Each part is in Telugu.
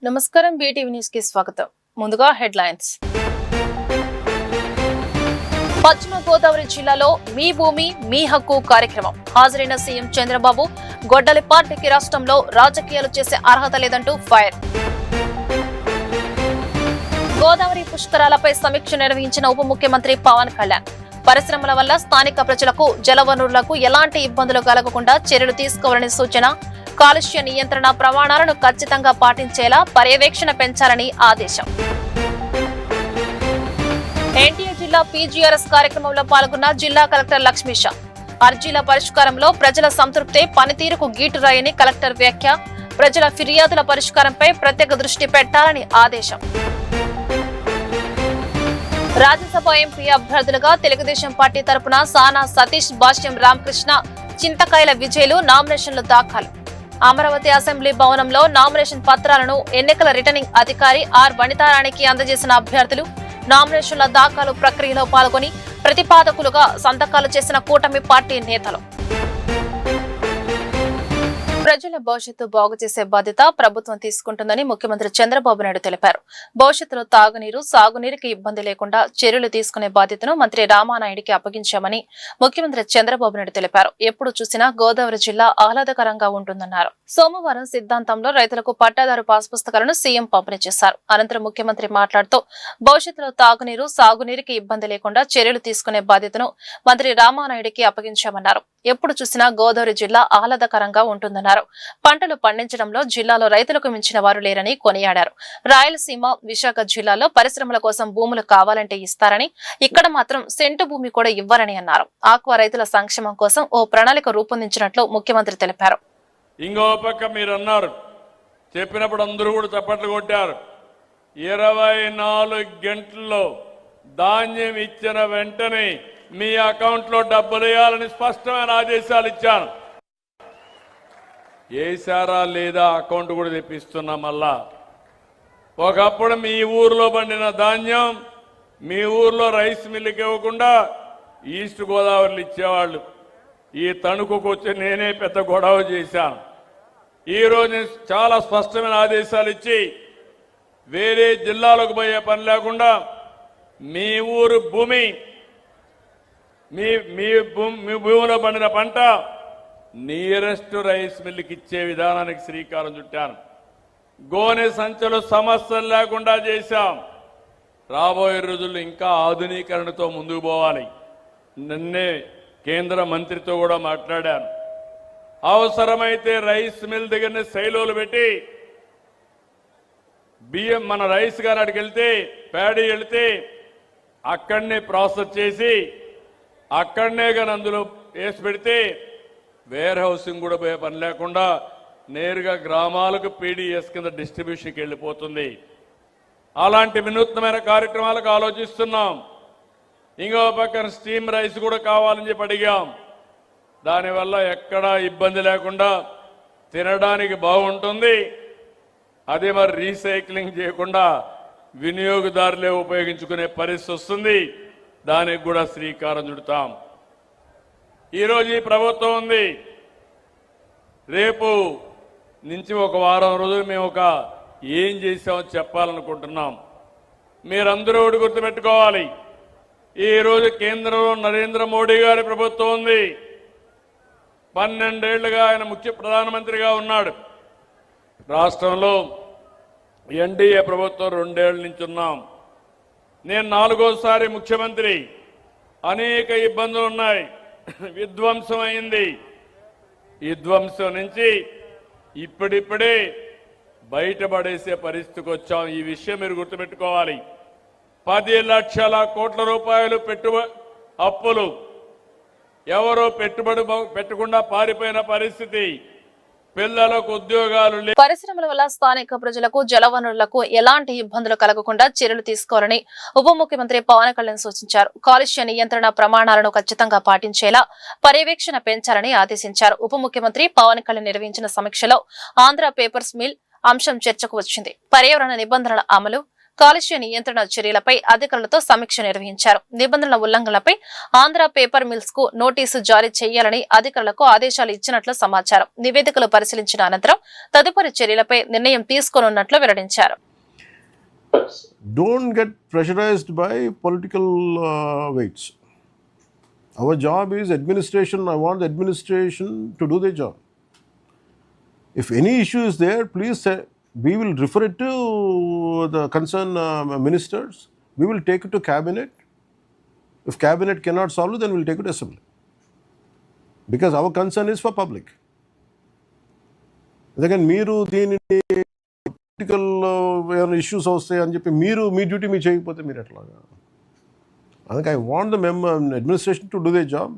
నమస్కారం బీటీవీ న్యూస్ కి స్వాగతం. ముందుగా హెడ్లైన్స్. పశ్చిమ గోదావరి జిల్లాలో మీ భూమి మీ హక్కు కార్యక్రమం. హాజరైన సీఎం చంద్రబాబు, గొడ్డలి పార్టీకి రాష్ట్రంలో రాజకీయాలు చేసే అర్హత లేదంటూ ఫైర్. గోదావరి పుష్కరాలపై సమీక్ష నిర్వహించిన ఉప ముఖ్యమంత్రి పవన్ కళ్యాణ్. పరిశ్రమల వల్ల స్థానిక ప్రజలకు జలవనరులకు ఎలాంటి ఇబ్బందులు కలగకుండా చర్యలు తీసుకోవాలని సూచన. కాలుష్య నియంత్రణ ప్రమాణాలను ఖచ్చితంగా పాటించేలా పర్యవేక్షణ పెంచాలని ఆదేశం. ఎన్టీఆర్ జిల్లా పీజీఆర్ఎస్ కార్యక్రమంలో పాల్గొన్న జిల్లా కలెక్టర్ లక్ష్మీషా. అర్జీల పరిష్కారంలో ప్రజల సంతృప్తే పనితీరుకు గీటురాయని కలెక్టర్ వ్యాఖ్య. ప్రజల ఫిర్యాదుల పరిష్కారంపై ప్రత్యేక దృష్టి పెట్టాలని ఆదేశం. రాజ్యసభ ఎంపీ అభ్యర్థులుగా తెలుగుదేశం పార్టీ తరపున సానా సతీష్, భాష్యం రామకృష్ణ, చింతకాయల విజయ్లు నామినేషన్లు దాఖలు. అమరావతి అసెంబ్లీ భవనంలో నామినేషన్ పత్రాలను ఎన్నికల రిటర్నింగ్ అధికారి ఆర్ వనితారాణికి అందజేసిన అభ్యర్థులు నామినేషన్ల దాఖలు ప్రక్రియలో పాల్గొని ప్రతిపాదకులుగా సంతకాలు చేసిన కూటమి పార్టీ నేతలు. ప్రజల భవిష్యత్తు బాగు చేసే బాధ్యత ప్రభుత్వం తీసుకుంటుందని ముఖ్యమంత్రి చంద్రబాబు నాయుడు తెలిపారు. భవిష్యత్తులో తాగునీరు, సాగునీరుకి ఇబ్బంది లేకుండా చర్యలు తీసుకునే బాధ్యతను మంత్రి రామానాయుడికి అప్పగించామని ముఖ్యమంత్రి చంద్రబాబు నాయుడు తెలిపారు. ఎప్పుడు చూసినా గోదావరి జిల్లా ఆహ్లాదకరంగా ఉంటుందన్నారు. సోమవారం సిద్ధాంతంలో రైతులకు పట్టాదారు పాస్ పుస్తకాలను సీఎం పంపిణీ చేశారు. అనంతరం ముఖ్యమంత్రి మాట్లాడుతూ భవిష్యత్తులో తాగునీరు, సాగునీరుకి ఇబ్బంది లేకుండా చర్యలు తీసుకునే బాధ్యతను మంత్రి రామానాయుడికి అప్పగించామన్నారు. ఎప్పుడు చూసినా గోదావరి జిల్లా ఆహ్లాదకరంగా ఉంటుందన్నారు. పంటలు పండించడంలో జిల్లాలో రైతులకు మించిన వారు లేరని కొనియాడారు. రాయలసీమ, విశాఖ జిల్లాలో పరిశ్రమల కోసం భూములు కావాలంటే ఇస్తారని, ఇక్కడ మాత్రం సెంటు భూమి కూడా ఇవ్వరని అన్నారు. ఆక్వా రైతుల సంక్షేమం కోసం ఓ ప్రణాళిక రూపొందించినట్లు ముఖ్యమంత్రి తెలిపారు. ఇంకో పక్క మీరు అన్నారు, చెప్పినప్పుడు అందరూ కూడా చప్పట్లు కొట్టారు. 24 గంటల్లో ధాన్యం ఇచ్చిన వెంటనే మీ అకౌంట్లో డబ్బులు వేయాలని స్పష్టమైన ఆదేశాలు ఇచ్చాను. వేసారా లేదా అకౌంట్ కూడా తెప్పిస్తున్నాం. మళ్ళా ఒకప్పుడు మీ ఊర్లో పండిన ధాన్యం మీ ఊర్లో రైస్ మిల్లుకి ఇవ్వకుండా ఈస్ట్ గోదావరిలో ఇచ్చేవాళ్ళు. ఈ తణుకుకు వచ్చి నేనే పెద్ద గొడవ చేశాను. ఈరోజు చాలా స్పష్టమైన ఆదేశాలు ఇచ్చి వేరే జిల్లాలకు పోయే పని లేకుండా మీ ఊరు భూమి, మీ భూమిలో పండిన పంట నియరెస్ట్ రైస్ మిల్లుకి ఇచ్చే విధానానికి శ్రీకారం చుట్టాను. గోనె సంచులు సమస్యలు లేకుండా చేశాం. రాబోయే రోజుల్లో ఇంకా ఆధునీకరణతో ముందుకు పోవాలి. నిన్నే కేంద్ర మంత్రితో కూడా మాట్లాడాను. అవసరమైతే రైస్ మిల్ దగ్గరనే సైలోలు పెట్టి బియ్యం మన రైస్ గారి అక్కడికి వెళ్తే, ప్యాడీ వెళ్తే అక్కడనే ప్రాసెస్ చేసి అక్కడనే కానీ అందులో వేసి పెడితే వేర్ హౌసింగ్ కూడా పోయే పని లేకుండా నేరుగా గ్రామాలకు పీడీఎస్ కింద డిస్ట్రిబ్యూషన్కి వెళ్ళిపోతుంది. అలాంటి వినూత్నమైన కార్యక్రమాలకు ఆలోచిస్తున్నాం. ఇంకో పక్కన స్టీమ్ రైస్ కూడా కావాలని చెప్పి అడిగాం. దానివల్ల ఎక్కడా ఇబ్బంది లేకుండా తినడానికి బాగుంటుంది. అదే మరి రీసైక్లింగ్ చేయకుండా వినియోగదారులే ఉపయోగించుకునే పరిస్థితి వస్తుంది. దానికి కూడా శ్రీకారం చుడతాం. ఈరోజు ఈ ప్రభుత్వం ఉంది. రేపు నుంచి ఒక వారం రోజులు మేము ఏం చేసామో చెప్పాలనుకుంటున్నాం. మీరందరూ ఒకటి గుర్తుపెట్టుకోవాలి. ఈరోజు కేంద్రంలో నరేంద్ర మోడీ గారి ప్రభుత్వం ఉంది. 12 ఏళ్లుగా ఆయన ముఖ్య ప్రధానమంత్రిగా ఉన్నాడు. రాష్ట్రంలో ఎన్డీఏ ప్రభుత్వం 2 ఏళ్ల నుంచి ఉన్నాం. నేను 4వ సారి ముఖ్యమంత్రి. అనేక ఇబ్బందులు ఉన్నాయి. విధ్వంసం అయింది. విధ్వంసం నుంచి ఇప్పుడిప్పుడే బయటపడేసే పరిస్థితికి వచ్చాం. ఈ విషయం మీరు గుర్తుపెట్టుకోవాలి. 10 లక్షల కోట్ల రూపాయలు అప్పులు ఎవరో పెట్టుబడి పెట్టకుండా పారిపోయిన పరిస్థితి. పిల్లలకు ఉద్యోగాలు. పరిశ్రమల వల్ల స్థానిక ప్రజలకు జలవనరులకు ఎలాంటి ఇబ్బందులు కలగకుండా చర్యలు తీసుకోవాలని ఉప ముఖ్యమంత్రి పవన్ కళ్యాణ్ సూచించారు. కాలుష్య నియంత్రణ ప్రమాణాలను ఖచ్చితంగా పాటించేలా పర్యవేక్షణ పెంచాలని ఆదేశించారు. ఉప ముఖ్యమంత్రి పవన్ కళ్యాణ్ నిర్వహించిన సమీక్షలో ఆంధ్ర పేపర్స్ మిల్ అంశం చర్చకు వచ్చింది. పర్యావరణ నిబంధనల అమలు, కాలుష్య నియంత్రణ చర్యలపై అధికారులతో సమీక్ష నిర్వహించారు. నిబంధనల ఉల్లంఘనలపై ఆంధ్ర పేపర్ మిల్స్ కు నోటీసు జారీ చేయాలని అధికారులకు ఆదేశాలు ఇచ్చినట్లు సమాచారం. నివేదికలు పరిశీలించిన అనంతరం తదుపరి చర్యలపై నిర్ణయం తీసుకోనున్నట్లు వెల్లడించారు. Don't get pressurized by political weights. Our job is administration. I want the administration to do their job. If any issue is there, please say, we will refer it to the concerned ministers. We will take it to cabinet. If cabinet cannot solve it, then we will take it to assembly. Because our concern is for public. Again, meeru deenini political issues వస్తాయి అని చెప్పి మీరు మీ డ్యూటీ మీరు చేయకపోతే మీరు ఎట్లాగా? అందుకే I want the administration to do the job.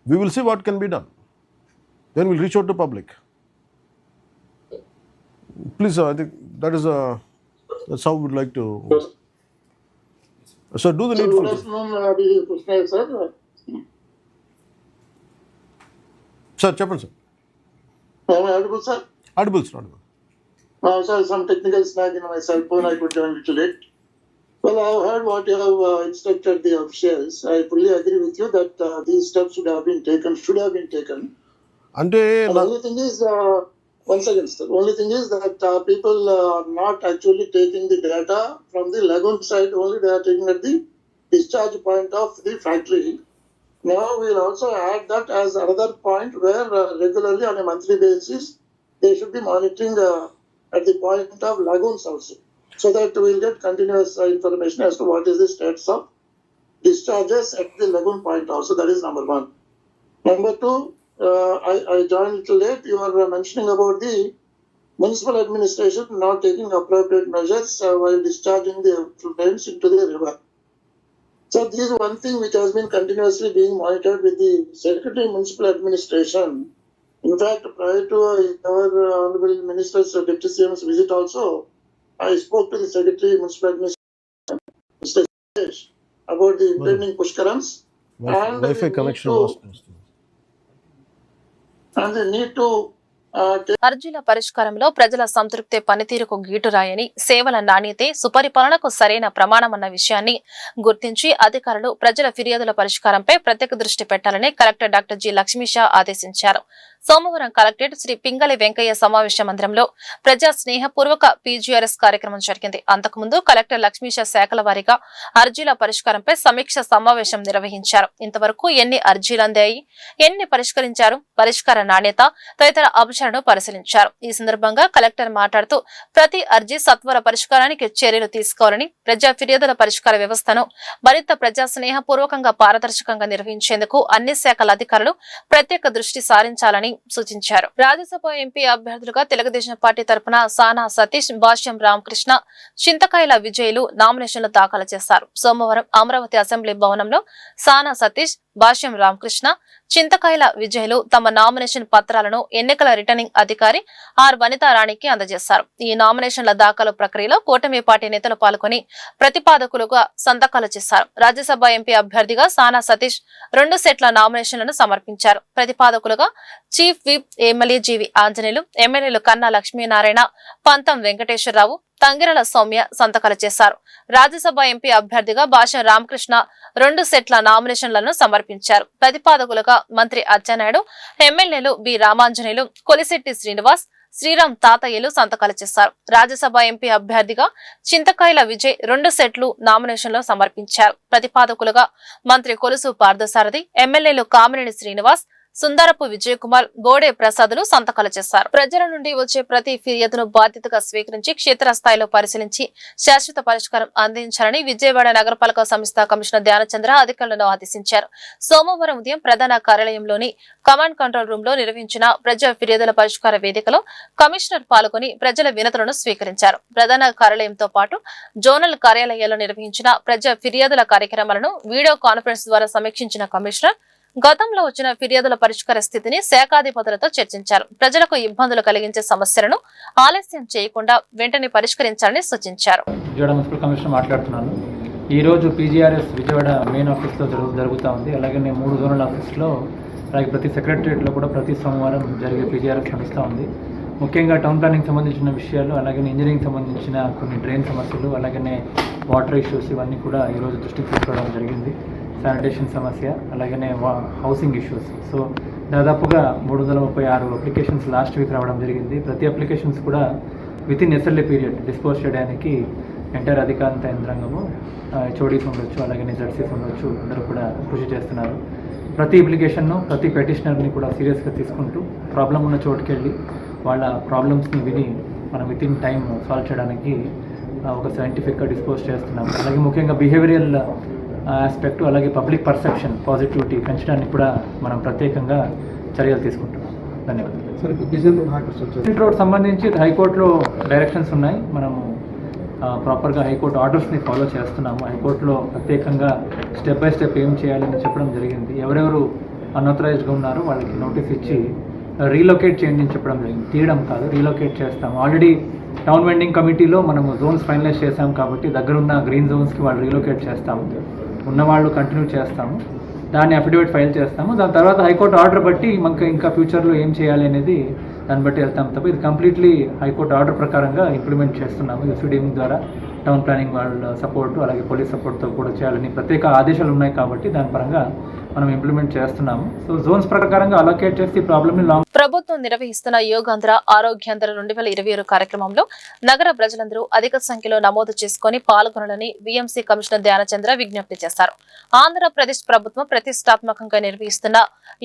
We will see what can be done. Then will reach out to public. Please, I think that's how would like to so do the needful. Sir చెప్పండి sir. Audible sir. Sorry, some technical snag in my cell phone. I could join little late. Well, I have heard what you have instructed the officials. I fully agree with you that these steps should have been taken. అంటే the only thing is, once again, sir, only thing is that people are not actually taking the data from the lagoon side. Only they are taking at the discharge point of the factory. Now we will also add that as another point where regularly on a monthly basis they should be monitoring at the point of lagoons also, so that we will get continuous information as to what is the status of discharges at the lagoon point also. That is number one. Number two, I joined a little late. You are mentioning about the municipal administration not taking appropriate measures while discharging the effluents into the river. So this is one thing which has been continuously being monitored with the Secretary Municipal Administration. In fact, prior to our Honorable Minister's Deputy CM's visit also, I spoke to the Secretary Municipal Administration, Mr. Suresh, about the impending Pushkarams and Wi-Fi connection and the need to అర్జీల పరిష్కారంలో ప్రజల సంతృప్తి పనితీరుకు గీటురాయని, సేవల నాణ్యతే సుపరిపాలనకు సరైన ప్రమాణమన్న విషయాన్ని గుర్తించి అధికారులు ప్రజల ఫిర్యాదుల పరిష్కారంపై ప్రత్యేక దృష్టి పెట్టాలని కలెక్టర్ డాక్టర్ జి లక్ష్మీషా ఆదేశించారు. సోమవారం కలెక్టరేట్ శ్రీ పింగళి వెంకయ్య సమావేశ మందిరంలో ప్రజా స్నేహపూర్వక పీజీఆర్ఎస్ కార్యక్రమం జరిగింది. అంతకుముందు కలెక్టర్ లక్ష్మీషా శాఖల వారీగా అర్జీల పరిష్కారంపై సమీక్ష సమావేశం నిర్వహించారు. ఇంతవరకు ఎన్ని అర్జీలు అందాయి, ఎన్ని పరిష్కరించారు, పరిష్కార నాణ్యత తదితర అంశాలను పరిశీలించారు. ఈ సందర్భంగా కలెక్టర్ మాట్లాడుతూ ప్రతి అర్జీ సత్వర పరిష్కారానికి చర్యలు తీసుకోవాలని, ప్రజా ఫిర్యాదుల పరిష్కార వ్యవస్థను మరింత ప్రజా స్నేహపూర్వకంగా పారదర్శకంగా నిర్వహించేందుకు అన్ని శాఖల అధికారులు ప్రత్యేక దృష్టి సారించాలని సూచించారు. రాజ్యసభ ఎంపీ అభ్యర్థులుగా తెలుగుదేశం పార్టీ తరపున సానా సతీష్, భాష్యం రామకృష్ణ, చింతకాయల విజయులు నామినేషన్లు దాఖలు చేశారు. సోమవారం అమరావతి అసెంబ్లీ భవనంలో సానా సతీష్, భాష్యం రామకృష్ణ, చింతకాయల విజయులు తమ నామినేషన్ పత్రాలను ఎన్నికల రిటర్నింగ్ అధికారి ఆర్ వనితారాణికి అందజేశారు. ఈ నామినేషన్ల దాఖలు ప్రక్రియలో కూటమి పార్టీ నేతలు పాల్గొని ప్రతిపాదకులుగా సంతకాలు చేశారు. రాజ్యసభ ఎంపీ అభ్యర్థిగా సానా సతీష్ 2 సెట్ల నామినేషన్లను సమర్పించారు. ప్రతిపాదకులుగా చీఫ్ విప్ ఎమ్మెల్యే జీవి ఆంజనేయులు, ఎమ్మెల్యేలు కన్నా లక్ష్మీనారాయణ, పంతం వెంకటేశ్వరరావు, తంగిరల సౌమ్య సంతకాలు చేశారు. రాజ్యసభ ఎంపీ అభ్యర్థిగా భాష్యం రామకృష్ణ 2 సెట్ల నామినేషన్లను సమర్పించారు. ప్రతిపాదకులుగా మంత్రి అచ్చెన్నాయుడు, ఎమ్మెల్యేలు బి రామాంజనేయులు, కొలిశెట్టి శ్రీనివాస్, శ్రీరామ్ తాతయ్యలు సంతకాలు చేశారు. రాజ్యసభ ఎంపీ అభ్యర్థిగా చింతకాయల విజయ్ 2 సెట్లు నామినేషన్లు సమర్పించారు. ప్రతిపాదకులుగా మంత్రి కొలుసు పార్థసారథి, ఎమ్మెల్యేలు కామినేని శ్రీనివాస్, సుందరపు విజయ్ కుమార్, బోడే ప్రసాదులు సంతకాలు చేశారు. ప్రజల నుండి వచ్చే ప్రతి ఫిర్యాదును బాధ్యతగా స్వీకరించి క్షేత్రస్థాయిలో పరిశీలించి శాశ్వత పరిష్కారం అందించాలని విజయవాడ నగరపాలక సంస్థ కమిషనర్ ధ్యానచంద్ర అధికారులను ఆదేశించారు. సోమవారం ఉదయం ప్రధాన కార్యాలయంలోని కమాండ్ కంట్రోల్ రూమ్ లో నిర్వహించిన ప్రజా ఫిర్యాదుల పరిష్కార వేదికలో కమిషనర్ పాల్గొని ప్రజల వినతులను స్వీకరించారు. ప్రధాన కార్యాలయంతో పాటు జోనల్ కార్యాలయాల్లో నిర్వహించిన ప్రజా ఫిర్యాదుల కార్యక్రమాలను వీడియో కాన్ఫరెన్స్ ద్వారా సమీక్షించిన కమిషనర్ గతంలో వచ్చిన ఫిర్యాదుల పరిష్కార స్థితిని శాఖాధిపతులతో చర్చించారు. ప్రజలకు ఇబ్బందులు కలిగించే సమస్యలను ఆలస్యం చేయకుండా వెంటనే పరిష్కరించాలని సూచించారు. విజయవాడ మున్సిపల్ కమిషనర్ మాట్లాడుతున్నాను. ఈ రోజు పీజీఆర్ఎస్ విజయవాడ మెయిన్ ఆఫీస్లో జరుగుతూ ఉంది. అలాగే 3 జోనల్ ఆఫీస్లో, అలాగే ప్రతి సెక్రటరియట్లో కూడా ప్రతి సోమవారం జరిగే పీజీఆర్ఎస్ నడుస్తూ ఉంది. ముఖ్యంగా టౌన్ ప్లానింగ్ సంబంధించిన విషయాలు, అలాగే ఇంజనీరింగ్ సంబంధించిన కొన్ని డ్రైన్ సమస్యలు, అలాగనే వాటర్ ఇష్యూస్ ఇవన్నీ కూడా ఈరోజు దృష్టికి తీసుకోవడం జరిగింది. శానిటేషన్ సమస్య, అలాగనే హౌసింగ్ ఇష్యూస్. సో దాదాపుగా 336 అప్లికేషన్స్ లాస్ట్ వీక్ రావడం జరిగింది. ప్రతి అప్లికేషన్స్ కూడా వితిన్ ఎస్ఎల్ఏ పీరియడ్ డిస్పోజ్ చేయడానికి ఎంటైర్ అధికారంత యంత్రాంగము, హెచ్ఓడీస్ ఉండొచ్చు, అలాగే జడ్సీస్ ఉండొచ్చు, అందరూ కూడా కృషి చేస్తున్నారు. ప్రతి అప్లికేషన్ను, ప్రతి పెటిషనర్ని కూడా సీరియస్గా తీసుకుంటూ ప్రాబ్లం ఉన్న చోటుకి వెళ్ళి వాళ్ళ ప్రాబ్లమ్స్ని విని మనం వితిన్ టైం సాల్వ్ చేయడానికి ఒక సైంటిఫిక్గా డిస్పోజ్ చేస్తున్నాం. అలాగే ముఖ్యంగా బిహేవియరల్ ఆస్పెక్ట్, అలాగే పబ్లిక్ పర్సెప్షన్ పాజిటివిటీ పెంచడానికి కూడా మనం ప్రత్యేకంగా చర్యలు తీసుకుంటున్నాం. ధన్యవాదాలు. రోడ్ సంబంధించి హైకోర్టులో డైరెక్షన్స్ ఉన్నాయి. మనము ప్రాపర్గా హైకోర్టు ఆర్డర్స్ని ఫాలో చేస్తున్నాము. హైకోర్టులో ప్రత్యేకంగా స్టెప్ బై స్టెప్ ఏం చేయాలని చెప్పడం జరిగింది. ఎవరెవరు అన్ఆథరైజ్డ్గా ఉన్నారో వాళ్ళకి నోటీస్ ఇచ్చి రీలొకేట్ చేయండి అని చెప్పడం జరిగింది. తీయడం కాదు, రీలొకేట్ చేస్తాము. ఆల్రెడీ టౌన్ వెండింగ్ కమిటీలో మనము జోన్స్ ఫైనలైజ్ చేసాం కాబట్టి దగ్గరున్న గ్రీన్ జోన్స్కి వాళ్ళు రీలొకేట్ చేస్తాము. ఉన్నవాళ్ళు కంటిన్యూ చేస్తాము. దాన్ని అఫిడవిట్ ఫైల్ చేస్తాము. దాని తర్వాత హైకోర్టు ఆర్డర్ బట్టి మనకు ఇంకా ఫ్యూచర్లో ఏం చేయాలి అనేది దాన్ని బట్టి వెళ్తాం తప్ప ఇది కంప్లీట్లీ హైకోర్టు ఆర్డర్ ప్రకారంగా ఇంప్లిమెంట్ చేస్తున్నాము. ఎఫ్డీఎం ద్వారా టౌన్ ప్లానింగ్ వాళ్ళ సపోర్టు, అలాగే పోలీస్ సపోర్ట్తో కూడా చేయాలని ప్రత్యేక ఆదేశాలు ఉన్నాయి కాబట్టి దాని పరంగా మనం ఇంప్లిమెంట్ చేస్తున్నాము. సో జోన్స్ ప్రకారంగా అలొకేట్ చేసి ప్రాబ్లమ్ని లాంగ్. ప్రభుత్వం నిర్వహిస్తున్న యోగాంధ్ర ఆరోగ్యాంధ్ర 2026 కార్యక్రమంలో నగర ప్రజలందరూ అధిక సంఖ్యలో నమోదు చేసుకుని పాల్గొనాలని వీఎంసీ కమిషనర్ ధ్యానచంద్ర విజ్ఞప్తి చేశారు. ఆంధ్రప్రదేశ్ ప్రభుత్వం ప్రతిష్టాత్మకంగా నిర్వహిస్తున్న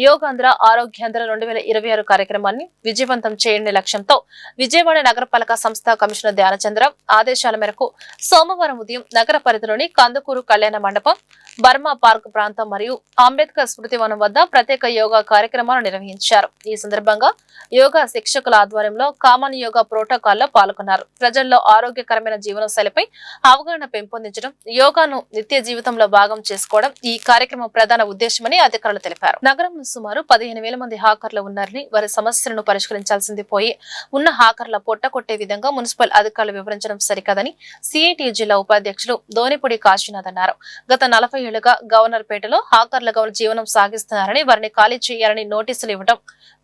యోగాంధ్ర ఆరోగ్యాంధ్ర 2026 కార్యక్రమాన్ని విజయవంతం చేయని లక్ష్యంతో విజయవాడ నగరపాలక సంస్థ కమిషనర్ ధ్యానచంద్ర ఆదేశాల మేరకు సోమవారం ఉదయం నగర పరిధిలోని కందుకూరు కళ్యాణ మండపం, బర్మా పార్క్ ప్రాంతం మరియు అంబేద్కర్ స్మృతివనం వద్ద ప్రత్యేక యోగా కార్యక్రమాలు నిర్వహించారు. ఈ సందర్భంగా యోగా శిక్షకుల ఆధ్వర్యంలో కామన్ యోగా ప్రోటోకాల్లో పాల్గొన్నారు. ప్రజల్లో ఆరోగ్యకరమైన జీవనశైలిపై అవగాహన పెంపొందించడం, యోగాను నిత్య జీవితంలో భాగం చేసుకోవడం ఈ కార్యక్రమం ప్రధాన ఉద్దేశమని అధికారులు తెలిపారు. నగరంలో సుమారు 15,000 మంది హాకర్లు ఉన్నారని, వారి సమస్యలను పరిష్కరించాల్సింది పోయి ఉన్న హాకర్ల పొట్టకొట్టే విధంగా మున్సిపల్ అధికారులు వివరించడం సరికాదని సిఐటి జిల్లా ఉపాధ్యక్షులు దోనిపూడి కాశీనాథ్ అన్నారు. గత 40 ఏళ్లుగా గవర్నర్పేటలో హాకర్లుగా జీవనం సాగిస్తున్నారని, వారిని ఖాళీ చేయాలని నోటీసులు ఇవ్వడం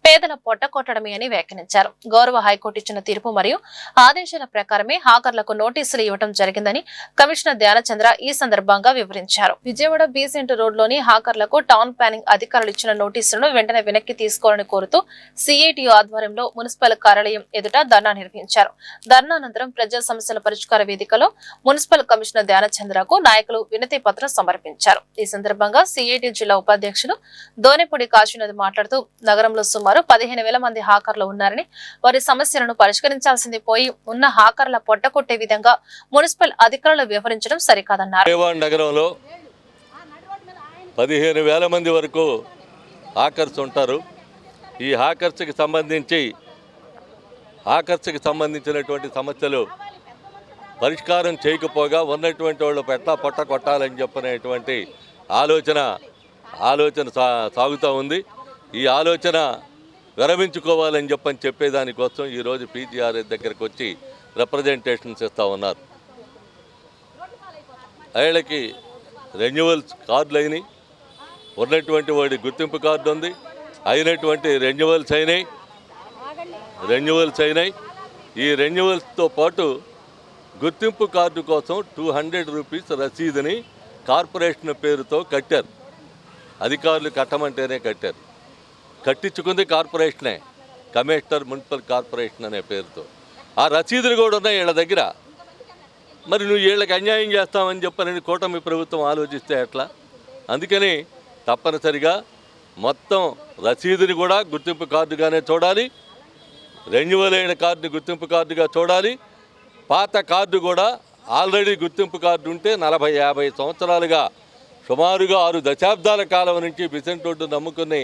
పేదల పొట్టకొట్టడమే అని వ్యాఖ్యానించారు. గౌరవ హైకోర్టు ఇచ్చిన తీర్పు మరియు ఆదేశాల ప్రకారమే హాకర్లకు నోటీసులు ఇవ్వడం జరిగిందని కమిషనర్ ధ్యానచంద్ర ఈ సందర్భంగా వివరించారు. విజయవాడ బీసెంట్ రోడ్లోని హాకర్లకు టౌన్ ప్లానింగ్ అధికారులు ఇచ్చిన నోటీసులను వెంటనే వెనక్కి తీసుకోవాలని కోరుతూ సిఐటి ఆధ్వర్యంలో మున్సిపల్ కార్యాలయం ఎదుట ధర్నా నిర్వహించారు. ధర్నా అనంతరం ప్రజా సమస్యల పరిష్కార వేదికలో మున్సిపల్ కమిషనర్ ధ్యానచంద్రకు నాయకులు వినతి పత్రం సమర్పించారు. ఈ సందర్భంగా సిఐటి జిల్లా ఉపాధ్యక్షులు దోనిపూడి కాశీనాథ్ మాట్లాడుతూ నగరంలో సుమారు 15,000 మంది హాకర్లు ఉన్నారని, వారి సమస్యలను పరిష్కరించాల్సింది పోయి ఉన్న హాకర్ల పొట్టకొట్టే విధంగా మున్సిపల్ అధికారులు వ్యవహరించడం సరికాదన్నారు. నగరంలో 15,000 మంది వరకు హాకర్స్ ఉంటారు. ఈ హాకర్స్కి సంబంధించినటువంటి సమస్యలు పరిష్కారం చేయకపోగా ఉన్నటువంటి వాళ్ళు పొట్ట కొట్టాలని చెప్పనేటువంటి ఆలోచన సాగుతూ ఉంది. ఈ ఆలోచన విరమించుకోవాలని చెప్పేదానికోసం ఈరోజు పీజీఆర్ఎస్ దగ్గరకు వచ్చి రిప్రజెంటేషన్స్ ఇస్తూ ఉన్నారు. వీళ్ళకి రెన్యువల్స్ కార్డులు అయినాయి, ఉన్నటువంటి వాడి గుర్తింపు కార్డు ఉంది, అయినటువంటి రెన్యువల్స్ అయినాయి. ఈ రెన్యువల్స్తో పాటు గుర్తింపు కార్డు కోసం 200 రూపీస్ రసీదుని కార్పొరేషన్ పేరుతో కట్టారు. అధికారులు కట్టమంటేనే కట్టారు. కట్టించుకుంది కార్పొరేషనే, కమిషనర్ మున్సిపల్ కార్పొరేషన్ అనే పేరుతో. ఆ రసీదులు కూడా ఉన్నాయి వీళ్ళ దగ్గర. మరి నువ్వు వీళ్ళకి అన్యాయం చేస్తామని చెప్పని కూటమి ప్రభుత్వం ఆలోచిస్తే ఎట్లా? అందుకని తప్పనిసరిగా మొత్తం రసీదుని కూడా గుర్తింపు కార్డుగానే చూడాలి, రెన్యువల్ అయిన కార్డుని గుర్తింపు కార్డుగా చూడాలి. పాత కార్డు కూడా ఆల్రెడీ గుర్తింపు కార్డు ఉంటే 40-50 సంవత్సరాలుగా సుమారుగా 6 దశాబ్దాల కాలం నుంచి బిసెంట్ రోడ్డు నమ్ముకుని,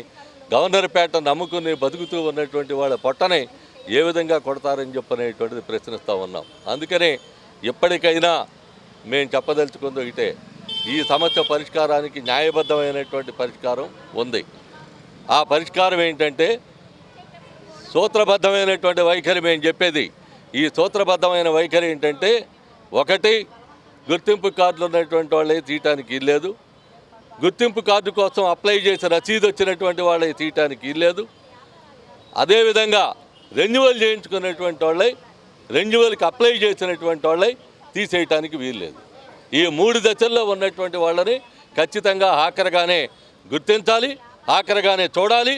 గవర్నర్పేట నమ్ముకుని బతుకుతూ ఉన్నటువంటి వాళ్ళ పొట్టని ఏ విధంగా కొడతారని చెప్పనేటువంటిది ప్రశ్నిస్తూ ఉన్నాం. అందుకనే ఎప్పటికైనా మేము చెప్పదలుచుకుందో ఇటే, ఈ సమస్య పరిష్కారానికి న్యాయబద్ధమైనటువంటి పరిష్కారం ఉంది. ఆ పరిష్కారం ఏంటంటే సూత్రబద్ధమైనటువంటి వైఖరి. మేము చెప్పేది ఈ సూత్రబద్ధమైన వైఖరి ఏంటంటే, 1 గుర్తింపు కార్డులు ఉన్నటువంటి వాళ్ళే తీయటానికి ఇల్లేదు, గుర్తింపు కార్డు కోసం అప్లై చేసి రసీదు వచ్చినటువంటి వాళ్ళే తీయటానికి ఇల్లేదు. అదేవిధంగా రెన్యువల్ చేయించుకున్నటువంటి వాళ్ళై రెన్యువల్కి అప్లై చేసినటువంటి వాళ్ళై తీసేయటానికి వీల్లేదు. ఈ 3 దశల్లో ఉన్నటువంటి వాళ్ళని ఖచ్చితంగా హాకర్గానే గుర్తించాలి, హాకర్గానే చూడాలి,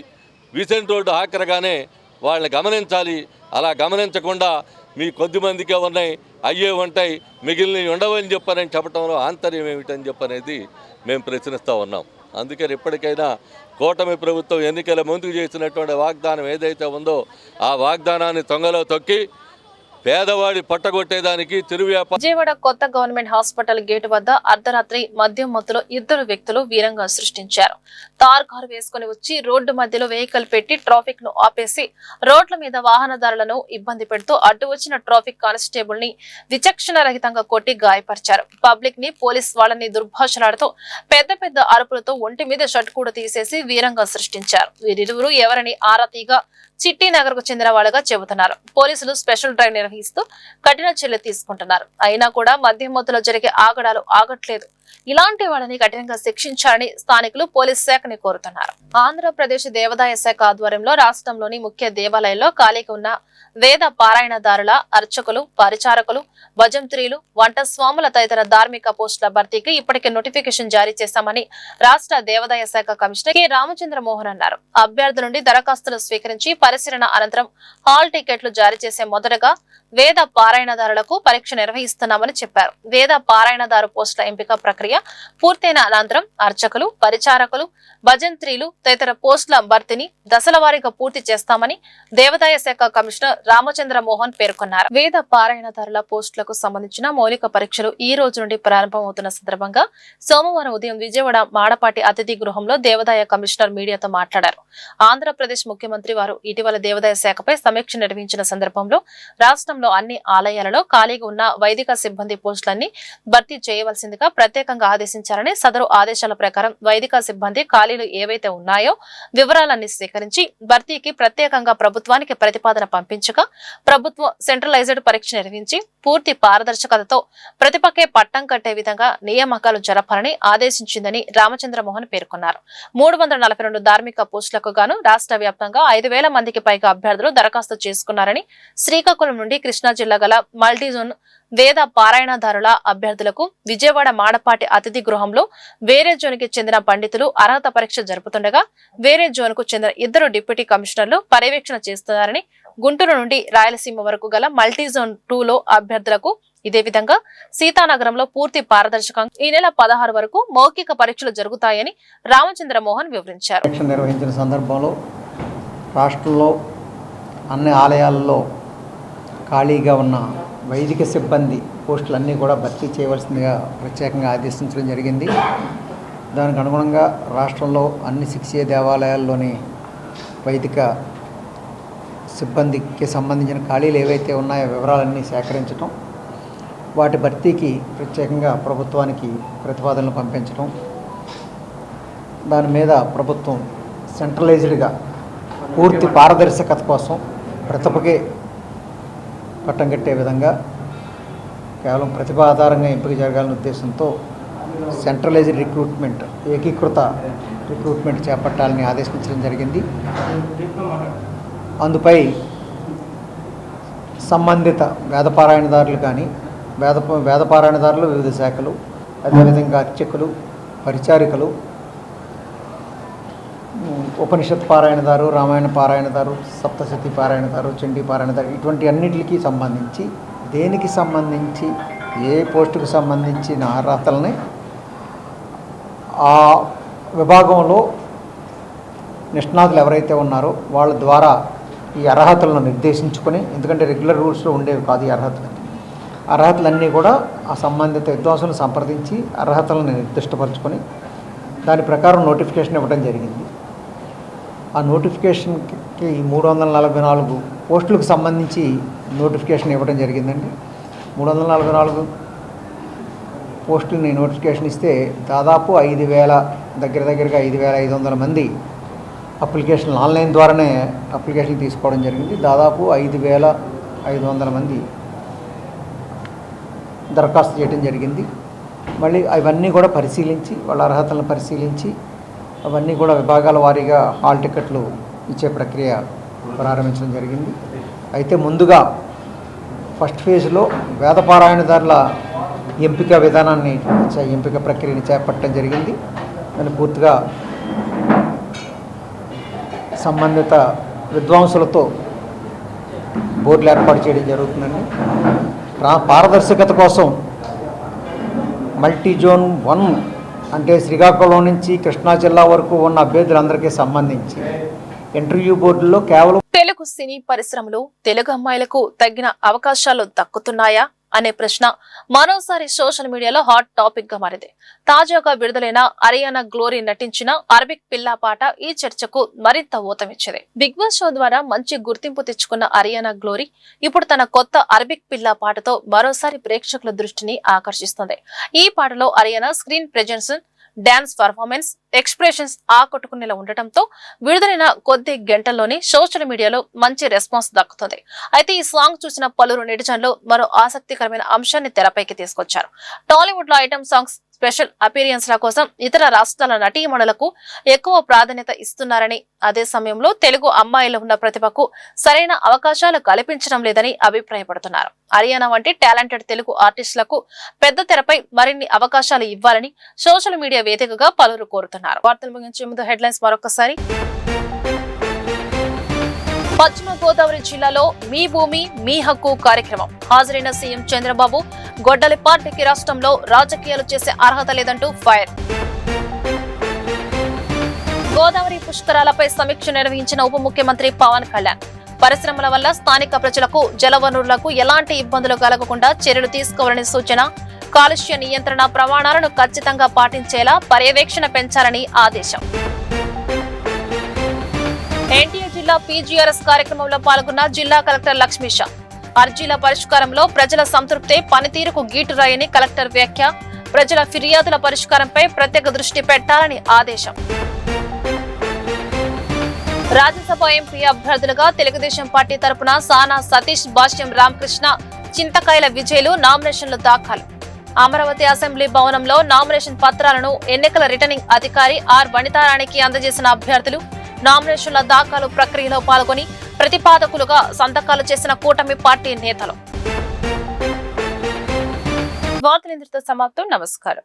వీసెంట్ రోడ్డు హాకర్గానే వాళ్ళని గమనించాలి. అలా గమనించకుండా మీ కొద్దిమందికే ఉన్నాయి, అయ్యే ఉంటాయి, మిగిలినవి ఉండవని చెప్పడంలో ఆంతర్యం ఏమిటని చెప్పనేది మేము ప్రశ్నిస్తూ ఉన్నాం. అందుకని ఇప్పటికైనా కూటమి ప్రభుత్వం ఎన్నికల ముందుకు చేసినటువంటి వాగ్దానం ఏదైతే ఉందో ఆ వాగ్దానాన్ని తొంగలో తొక్కి పేదవాడి పట్టగొట్టేదానికి విజయవాడ కొత్త గవర్నమెంట్ హాస్పిటల్ గేటు వద్ద అర్ధరాత్రి మద్యం మత్తులో 2 వ్యక్తులు వీరంగా సృష్టించారు. తార్ కారు వేసుకుని వచ్చి రోడ్డు మధ్యలో వెహికల్ పెట్టి ట్రాఫిక్ ను ఆపేసి రోడ్ల మీద వాహనదారులను ఇబ్బంది పెడుతూ అడ్డు వచ్చిన ట్రాఫిక్ కానిస్టేబుల్ ని విచక్షణ రహితంగా కొట్టి గాయపరిచారు. పబ్లిక్ ని పోలీస్ వాళ్ళని దుర్భాషలాడుతూ పెద్ద పెద్ద అరుపులతో ఒంటి మీద షర్ట్ కూడా తీసేసి వీరంగా సృష్టించారు. వీరిరువురు ఎవరని ఆరా తీగా చిట్టి నగర్ కు చెందిన వాళ్ళగా చెబుతున్నారు. పోలీసులు స్పెషల్ డ్రైవ్ నిర్వహిస్తూ కఠిన చర్యలు తీసుకుంటున్నారు. అయినా కూడా మద్యం మత్తులో జరిగే ఆగడాలు ఆగట్లేదు. ఇలాంటి వాళ్ళని కఠినంగా శిక్షించాలని స్థానికులు పోలీస్ శాఖని కోరుతున్నారు. ఆంధ్రప్రదేశ్ దేవాదాయ శాఖ ఆధ్వర్యంలో రాష్ట్రంలోని ముఖ్య దేవాలయాల్లో ఖాళీగా ఉన్న వేద పారాయణదారుల, అర్చకులు, పరిచారకులు, భజంత్రీలు, వంట స్వాముల తదితర ధార్మిక పోస్టుల భర్తీకి ఇప్పటికే నోటిఫికేషన్ జారీ చేశామని రాష్ట్ర దేవాదాయ శాఖ కమిషనర్ కె రామచంద్ర మోహన్ అన్నారు. అభ్యర్థుల నుండి దరఖాస్తులు స్వీకరించి పరిశీలన అనంతరం హాల్ టికెట్లు జారీ చేసే మొదటగా వేద పారాయణదారులకు పరీక్ష నిర్వహిస్తున్నామని చెప్పారు. వేద పారాయణదారు పోస్టుల ఎంపిక ప్రక్రియ పూర్తయిన అనంతరం అర్చకులు, పరిచారకులు, భజంత్రీలు తదితర పోస్టుల భర్తీని దశల వారీగా పూర్తి చేస్తామని దేవాదాయ శాఖ కమిషనర్ రామచంద్ర మోహన్ పేర్కొన్నారు. వేద పారాయణదారుల పోస్టులకు సంబంధించిన మౌలిక పరీక్షలు ఈ రోజు నుండి ప్రారంభమవుతున్న సందర్భంగా సోమవారం ఉదయం విజయవాడ మాడపాటి అతిథి గృహంలో దేవాదాయ కమిషనర్ మీడియాతో మాట్లాడారు. ఆంధ్రప్రదేశ్ ముఖ్యమంత్రి వారు ఇటీవల దేవాదాయ శాఖపై సమీక్ష నిర్వహించిన సందర్భంలో రాష్ట్రంలో అన్ని ఆలయాలలో ఖాళీగా ఉన్న వైదిక సిబ్బంది పోస్టులన్నీ భర్తీ చేయవలసిందిగా ప్రత్యేకంగా ఆదేశించారని, సదరు ఆదేశాల ప్రకారం వైదిక సిబ్బంది ఖాళీలు ఏవైతే ఉన్నాయో వివరాలన్నీ సేకరించి భర్తీకి ప్రత్యేకంగా ప్రభుత్వానికి ప్రతిపాదన పంపించగా ప్రభుత్వం సెంట్రలైజ్డ్ పరీక్ష నిర్వహించి పూర్తి పారదర్శకతతో ప్రతిపక్కే పట్టం కట్టే విధంగా నియామకాలు జరపాలని ఆదేశించిందని రామచంద్రమోహన్ పేర్కొన్నారు. 342 ధార్మిక పోస్టులకు గాను రాష్ట్ర వ్యాప్తంగా 5,000 మందికి పైగా అభ్యర్థులు దరఖాస్తు చేసుకున్నారని, శ్రీకాకుళం నుండి కృష్ణా జిల్లా గల మల్టీజోన్ వేద పారాయణదారుల అభ్యర్థులకు విజయవాడ మాడపాటి అతిథి గృహంలో వేరే జోన్ కి చెందిన పండితులు అర్హత పరీక్ష జరుపుతుండగా వేరే జోన్ కు చెందిన 2 డిప్యూటీ కమిషనర్లు పర్యవేక్షణ చేస్తున్నారని, గుంటూరు నుండి రాయలసీమ వరకు గల మల్టీజోన్ 2లో అభ్యర్థులకు ఇదే విధంగా సీతానగరంలో పూర్తి పారదర్శకంగా ఈ నెల 16 వరకు మౌఖిక పరీక్షలు జరుగుతాయని రామచంద్ర మోహన్ వివరించారు. నిర్వహించిన సందర్భంలో రాష్ట్రంలో అన్ని ఆలయాల్లో ఖాళీగా ఉన్న వైదిక సిబ్బంది పోస్టులన్నీ కూడా భర్తీ చేయవలసిందిగా ప్రత్యేకంగా ఆదేశించడం జరిగింది. దానికి అనుగుణంగా రాష్ట్రంలో అన్ని 6A దేవాలయాల్లోని వైదిక సిబ్బందికి సంబంధించిన ఖాళీలు ఏవైతే ఉన్నాయో వివరాలన్నీ సేకరించడం, వాటి భర్తీకి ప్రత్యేకంగా ప్రభుత్వానికి ప్రతిపాదనలు పంపించడం, దాని మీద ప్రభుత్వం సెంట్రలైజ్డ్గా పూర్తి పారదర్శకత కోసం ప్రతిభకే పట్టం కట్టే విధంగా కేవలం ప్రతిభ ఆధారంగా ఎంపిక జరగాలనే ఉద్దేశంతో సెంట్రలైజ్డ్ రిక్రూట్మెంట్, ఏకీకృత రిక్రూట్మెంట్ చేపట్టాలని ఆదేశించడం జరిగింది. అందుపై సంబంధిత వేదపారాయణదారులు కానీ వేదపారాయణదారులు వివిధ శాఖలు, అదేవిధంగా అర్చకులు, పరిచారికలు, ఉపనిషత్ పారాయణదారు, రామాయణ పారాయణదారు, సప్తశతి పారాయణదారు, చండీ పారాయణదారు, ఇటువంటి అన్నిటికీ సంబంధించి దేనికి సంబంధించి ఏ పోస్టుకు సంబంధించిన అర్హతలని ఆ విభాగంలో నిష్ణాతులు ఎవరైతే ఉన్నారో వాళ్ళ ద్వారా ఈ అర్హతలను నిర్దేశించుకొని, ఎందుకంటే రెగ్యులర్ రూల్స్లో ఉండేవి కాదు ఈ అర్హతలన్నీ కూడా ఆ సంబంధిత విద్వాంసులను సంప్రదించి అర్హతలను నిర్దిష్టపరచుకొని దాని ప్రకారం నోటిఫికేషన్ ఇవ్వడం జరిగింది. ఆ నోటిఫికేషన్కి 344 పోస్టులకు సంబంధించి నోటిఫికేషన్ ఇవ్వడం జరిగిందండి. 344 పోస్టులని నోటిఫికేషన్ ఇస్తే దాదాపు 5,000 దగ్గరగా 5,500 మంది అప్లికేషన్లు ఆన్లైన్ ద్వారానే అప్లికేషన్లు తీసుకోవడం జరిగింది. దాదాపు 5,500 మంది దరఖాస్తు చేయడం జరిగింది. మళ్ళీ అవన్నీ కూడా పరిశీలించి వాళ్ళ అర్హతలను పరిశీలించి అవన్నీ కూడా విభాగాల వారీగా హాల్ టికెట్లు ఇచ్చే ప్రక్రియ ప్రారంభించడం జరిగింది. అయితే ముందుగా ఫస్ట్ ఫేజ్లో వేదపారాయణదారుల ఎంపిక విధానాన్ని ఎంపిక ప్రక్రియని చేపట్టడం జరిగింది. దాన్ని పూర్తిగా సంబంధిత విద్వాంసులతో బోర్డులు ఏర్పాటు చేయడం జరుగుతుందండి. పారదర్శకత కోసం మల్టీ జోన్ 1 అంటే శ్రీకాకుళం నుంచి కృష్ణా జిల్లా వరకు ఉన్న అభ్యర్థులందరికీ సంబంధించి ఇంటర్వ్యూ బోర్డుల్లో కేవలం తెలుగు సినీ పరిశ్రమలో తెలుగు అమ్మాయిలకు తగిన అవకాశాలు దక్కుతున్నాయా అనే ప్రశ్న మరోసారి సోషల్ మీడియాలో హాట్ టాపిక్ గా మారింది. తాజాగా విడుదలైన అరియానా గ్లోరీ నటించిన అరబిక్ పిల్లా పాట ఈ చర్చకు మరింత ఊతమిచ్చింది. బిగ్ బాస్ షో ద్వారా మంచి గుర్తింపు తెచ్చుకున్న అరియానా గ్లోరీ ఇప్పుడు తన కొత్త అరబిక్ పిల్లా పాటతో మరోసారి ప్రేక్షకుల దృష్టిని ఆకర్షిస్తుంది. ఈ పాటలో Ariyana screen presence, dance performance, expressions ఆకట్టుకునేలా ఉండటంతో విడుదలైన కొద్ది గంటల్లోనే సోషల్ మీడియాలో మంచి రెస్పాన్స్ దక్కుతుంది. అయితే ఈ సాంగ్ చూసిన పలువురు నెటిజన్లు మరో ఆసక్తికరమైన అంశాన్ని తెరపైకి తీసుకొచ్చారు. టాలీవుడ్ లో ఐటమ్ సాంగ్స్, స్పెషల్ అపీరియన్స్ల కోసం ఇతర రాష్ట్రాల నటీమణులకు ఎక్కువ ప్రాధాన్యత ఇస్తున్నారని, అదే సమయంలో తెలుగు అమ్మాయిలు ఉన్న ప్రతిభకు సరైన అవకాశాలు కల్పించడం లేదని అభిప్రాయపడుతున్నారు. అరియానా వంటి టాలెంటెడ్ తెలుగు ఆర్టిస్టులకు పెద్ద తెరపై మరిన్ని అవకాశాలు ఇవ్వాలని సోషల్ మీడియా వేదికగా పలువురు కోరుతున్నారు. వార్తలు ముగించే ముందు హెడ్లైన్స్ మరొకసారి. పశ్చిమ గోదావరి జిల్లాలో మీ భూమి మీ హక్కు కార్యక్రమం. హాజరైన సీఎం చంద్రబాబు, గొడ్డలి పార్టీకి రాష్ట్రంలో రాజకీయాలు చేసే అర్హత లేదంటూ ఫైర్. గోదావరి పుష్కరాలపై సమీక్ష నిర్వహించిన ఉప ముఖ్యమంత్రి పవన్ కళ్యాణ్. పరిశ్రమల వల్ల స్థానిక ప్రజలకు జలవనరులకు ఎలాంటి ఇబ్బందులు కలగకుండా చర్యలు తీసుకోవాలని సూచన. కాలుష్య నియంత్రణ ప్రమాణాలను ఖచ్చితంగా పాటించేలా పర్యవేక్షణ పెంచాలని ఆదేశం. ఎన్టీఆర్ జిల్లా పీజీఆర్ఎస్ కార్యక్రమంలో పాల్గొన్న జిల్లా కలెక్టర్ లక్ష్మీష. అర్జీల పరిష్కారంలో ప్రజల సంతృప్తే పనితీరుకు గీటురాయని కలెక్టర్ వ్యాఖ్య. ప్రజల ఫిర్యాదుల పరిష్కారంపై ప్రత్యేక దృష్టి పెట్టాలని ఆదేశం. రాజ్యసభ ఎంపీ అభ్యర్థులుగా తెలుగుదేశం పార్టీ తరపున సానా సతీష్, భాష్యం రామకృష్ణ, చింతకాయల విజయ్లు నామినేషన్లు దాఖలు. అమరావతి అసెంబ్లీ భవనంలో నామినేషన్ పత్రాలను ఎన్నికల రిటర్నింగ్ అధికారి ఆర్ వనితారానికి అందజేసిన అభ్యర్థులు నామినేషన్ల దాఖలు ప్రక్రియలో పాల్గొని ప్రతిపాదకులుగా సంతకాలు చేసిన కూటమి పార్టీ నేతలు. వార్తలు ఇంతటితో సమాప్తం. నమస్కారం.